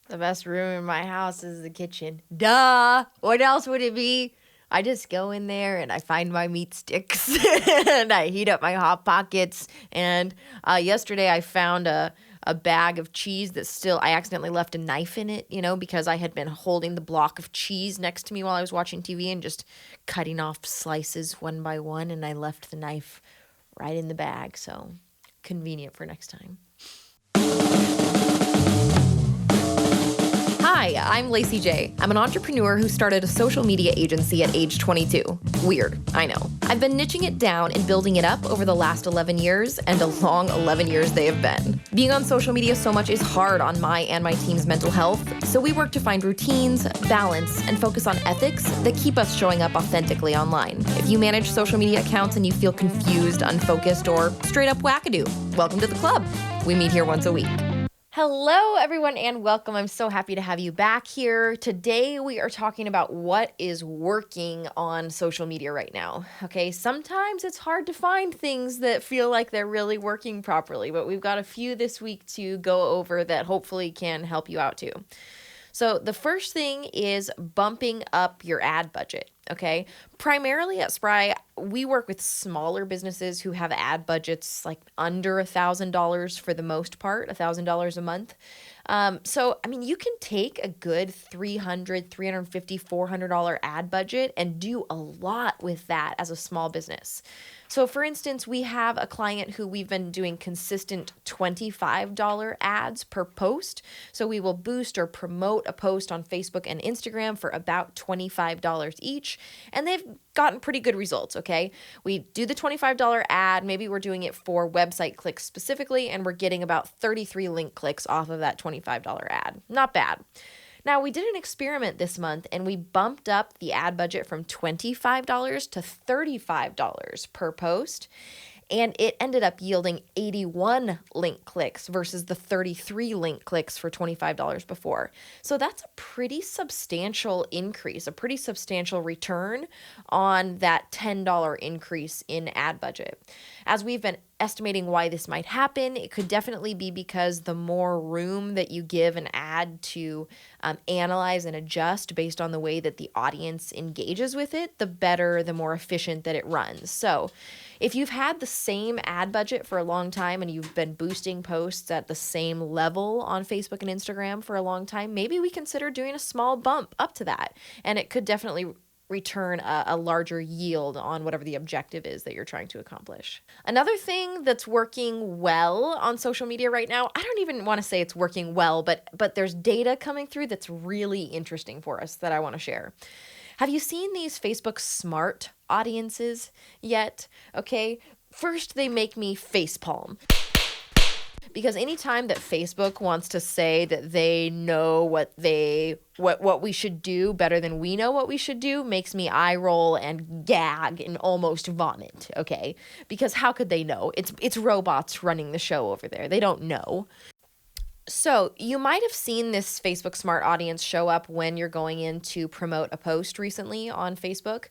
The best room in my house is the kitchen. Duh! What else would it be? I just go in there and I find my meat sticks and I heat up my Hot Pockets. And yesterday I found a bag of cheese that I accidentally left a knife in it, because I had been holding the block of cheese next to me while I was watching TV and just cutting off slices one by one. And I left the knife right in the bag. So convenient for next time. Hi, I'm Lacey J. I'm an entrepreneur who started a social media agency at age 22. Weird, I know. I've been niching it down and building it up over the last 11 years, and a long 11 years they have been. Being on social media so much is hard on my and my team's mental health, so we work to find routines, balance, and focus on ethics that keep us showing up authentically online. If you manage social media accounts and you feel confused, unfocused, or straight up wackadoo, welcome to the club. We meet here once a week. Hello, everyone, and welcome. I'm so happy to have you back here. Today, we are talking about what is working on social media right now. Okay, sometimes it's hard to find things that feel like they're really working properly, but we've got a few this week to go over that hopefully can help you out too. So the first thing is bumping up your ad budget, okay? Primarily at Spry, we work with smaller businesses who have ad budgets like under $1,000 for the most part, $1,000 a month. You can take a good $300, $350, $400 ad budget and do a lot with that as a small business. So for instance, we have a client who we've been doing consistent $25 ads per post. So we will boost or promote a post on Facebook and Instagram for about $25 each. And they've gotten pretty good results, okay? We do the $25 ad, maybe we're doing it for website clicks specifically, and we're getting about 33 link clicks off of that $25 ad. Not bad. Now, we did an experiment this month and we bumped up the ad budget from $25 to $35 per post. And it ended up yielding 81 link clicks versus the 33 link clicks for $25 before. So that's a pretty substantial increase, a pretty substantial return on that $10 increase in ad budget. As we've been estimating why this might happen, it could definitely be because the more room that you give an ad to analyze and adjust based on the way that the audience engages with it, the better, the more efficient that it runs. So if you've had the same ad budget for a long time and you've been boosting posts at the same level on Facebook and Instagram for a long time, maybe we consider doing a small bump up to that. And it could definitely return a larger yield on whatever the objective is that you're trying to accomplish. Another thing that's working well on social media right now, I don't even want to say it's working well, but there's data coming through that's really interesting for us that I want to share. Have you seen these Facebook smart audiences yet? Okay, first they make me facepalm. Because anytime that Facebook wants to say that they know what we should do better than we know what we should do, makes me eye roll and gag and almost vomit, okay? Because how could they know? It's robots running the show over there. They don't know. So you might have seen this Facebook Smart Audience show up when you're going in to promote a post recently on Facebook.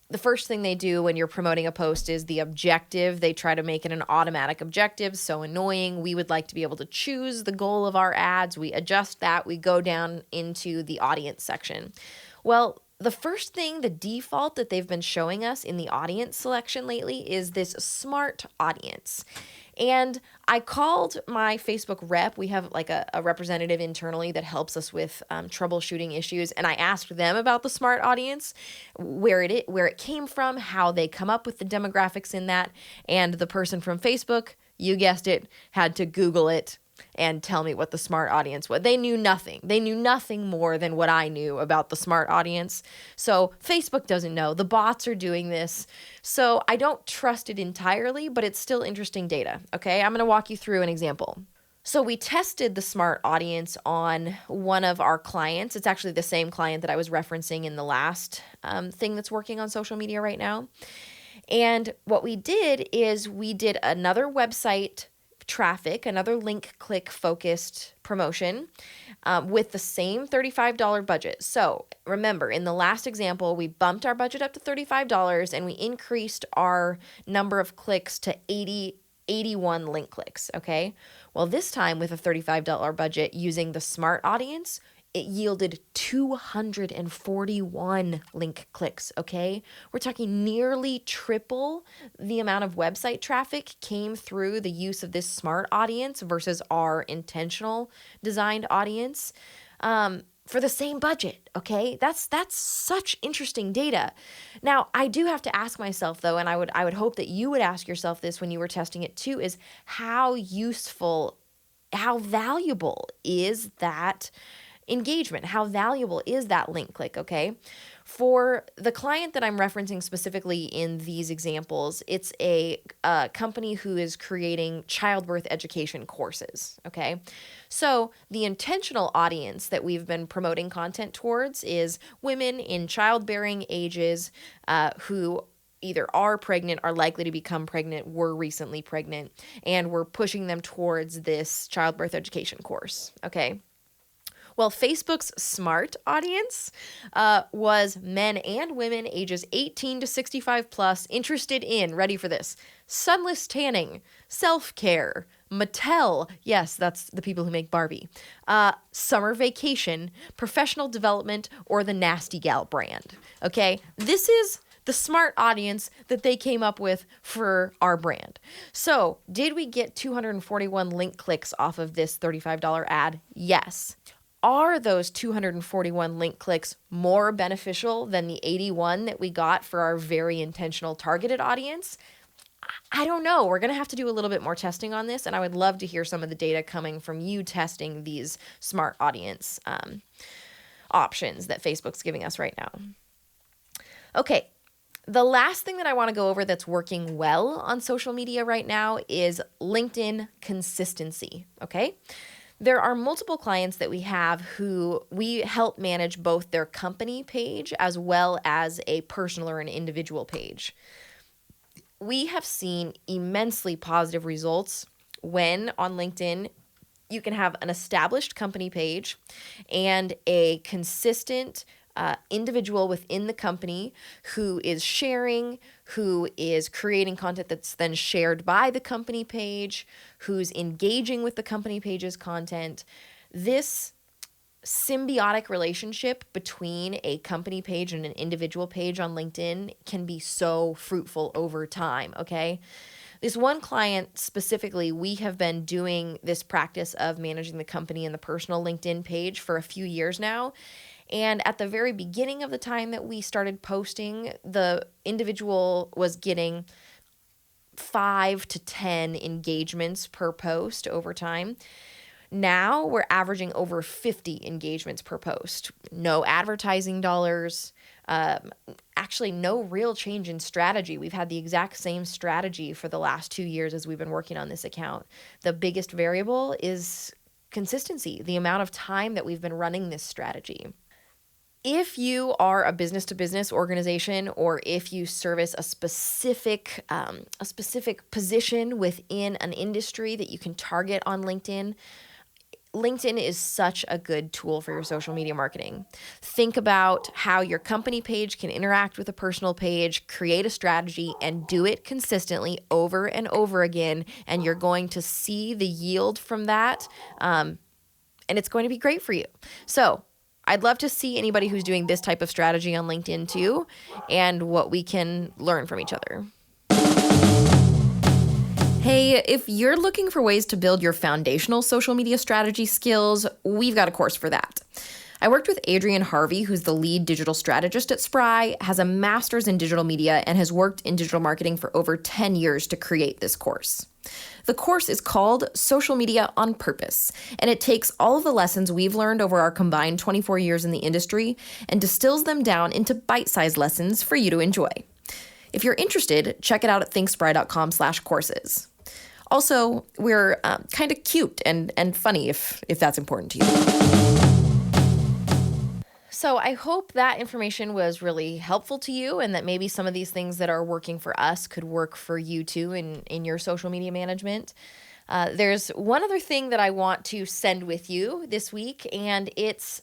The first thing they do when you're promoting a post is the objective. They try to make it an automatic objective. So annoying. We would like to be able to choose the goal of our ads. We adjust that. We go down into the audience section. Well, the first thing, the default that they've been showing us in the audience selection lately is this smart audience. And I called my Facebook rep. We have like a representative internally that helps us with troubleshooting issues. And I asked them about the smart audience, where it came from, how they come up with the demographics in that. And the person from Facebook, you guessed it, had to Google it and tell me what the smart audience was. They knew nothing. They knew nothing more than what I knew about the smart audience. So Facebook doesn't know. The bots are doing this. So I don't trust it entirely, but it's still interesting data. Okay, I'm going to walk you through an example. So we tested the smart audience on one of our clients. It's actually the same client that I was referencing in the last thing that's working on social media right now. And what we did is we did another website traffic, another link click focused promotion with the same $35 budget. So remember, in the last example, we bumped our budget up to $35 and we increased our number of clicks to 80 81 link clicks, okay? Well, this time with a $35 budget using the smart audience, it yielded 241 link clicks, okay? We're talking nearly triple the amount of website traffic came through the use of this smart audience versus our intentional designed audience. For the same budget, okay? That's such interesting data. Now, I do have to ask myself though, and I would hope that you would ask yourself this when you were testing it too, is how useful, how valuable is that engagement? How valuable is that link click, okay? For the client that I'm referencing specifically in these examples, it's a company who is creating childbirth education courses, okay? So the intentional audience that we've been promoting content towards is women in childbearing ages who either are pregnant, are likely to become pregnant, were recently pregnant, and we're pushing them towards this childbirth education course, okay? Well, Facebook's smart audience was men and women ages 18 to 65 plus interested in, ready for this, sunless tanning, self-care, Mattel, yes, that's the people who make Barbie, summer vacation, professional development, or the Nasty Gal brand, okay? This is the smart audience that they came up with for our brand. So did we get 241 link clicks off of this $35 ad? Yes. Are those 241 link clicks more beneficial than the 81 that we got for our very intentional targeted audience? I don't know. We're going to have to do a little bit more testing on this, and I would love to hear some of the data coming from you testing these smart audience options that Facebook's giving us right now. Okay, the last thing that I want to go over that's working well on social media right now is LinkedIn consistency, okay? There are multiple clients that we have who we help manage both their company page as well as a personal or an individual page. We have seen immensely positive results when on LinkedIn you can have an established company page and a consistent individual within the company who is sharing, who is creating content that's then shared by the company page, who's engaging with the company page's content. This symbiotic relationship between a company page and an individual page on LinkedIn can be so fruitful over time, okay? This one client specifically, we have been doing this practice of managing the company and the personal LinkedIn page for a few years now. And at the very beginning of the time that we started posting, the individual was getting 5 to 10 engagements per post over time. Now we're averaging over 50 engagements per post. No advertising dollars, actually no real change in strategy. We've had the exact same strategy for the last 2 years as we've been working on this account. The biggest variable is consistency, the amount of time that we've been running this strategy. If you are a business-to-business organization, or if you service a specific position within an industry that you can target on LinkedIn, LinkedIn is such a good tool for your social media marketing. Think about how your company page can interact with a personal page, create a strategy, and do it consistently over and over again, and you're going to see the yield from that, and it's going to be great for you. So I'd love to see anybody who's doing this type of strategy on LinkedIn too, and what we can learn from each other. Hey, if you're looking for ways to build your foundational social media strategy skills, we've got a course for that. I worked with Adrian Harvey, who's the lead digital strategist at Spry, has a master's in digital media, and has worked in digital marketing for over 10 years to create this course. The course is called Social Media on Purpose, and it takes all of the lessons we've learned over our combined 24 years in the industry and distills them down into bite-sized lessons for you to enjoy. If you're interested, check it out at thinkspry.com/courses. Also, we're kind of cute and funny if that's important to you. So I hope that information was really helpful to you, and that maybe some of these things that are working for us could work for you too in your social media management. There's one other thing that I want to send with you this week, and it's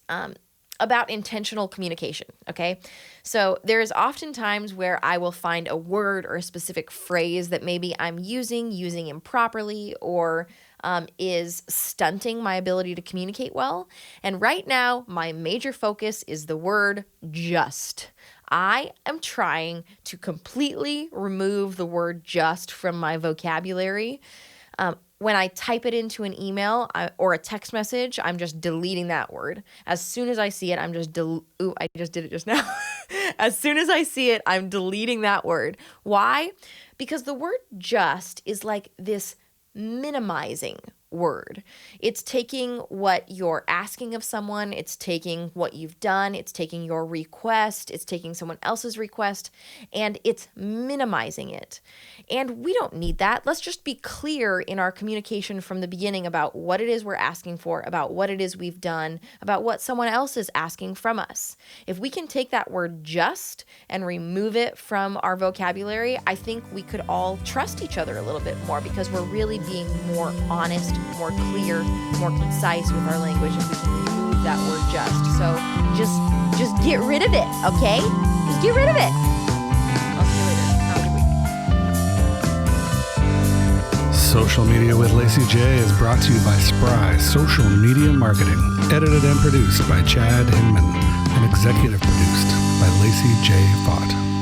about intentional communication, okay? So there's often times where I will find a word or a specific phrase that maybe I'm using improperly, or is stunting my ability to communicate well. And right now, my major focus is the word just. I am trying to completely remove the word just from my vocabulary. When I type it into an email or a text message, I'm just deleting that word. As soon as I see it, I'm just I just did it just now. As soon as I see it, I'm deleting that word. Why? Because the word just is like this minimizing word. It's taking what you're asking of someone, it's taking what you've done, it's taking your request, it's taking someone else's request, and it's minimizing it. And we don't need that. Let's just be clear in our communication from the beginning about what it is we're asking for, about what it is we've done, about what someone else is asking from us. If we can take that word just and remove it from our vocabulary, I think we could all trust each other a little bit more, because we're really being more honest, more clear, more concise with our language if we can remove that word just. So just get rid of it, okay? Just get rid of it. I'll see you later. Have a good week. Social Media with Lacey J is brought to you by Spry Social Media Marketing. Edited and produced by Chad Hinman and executive produced by Lacey J. Fott.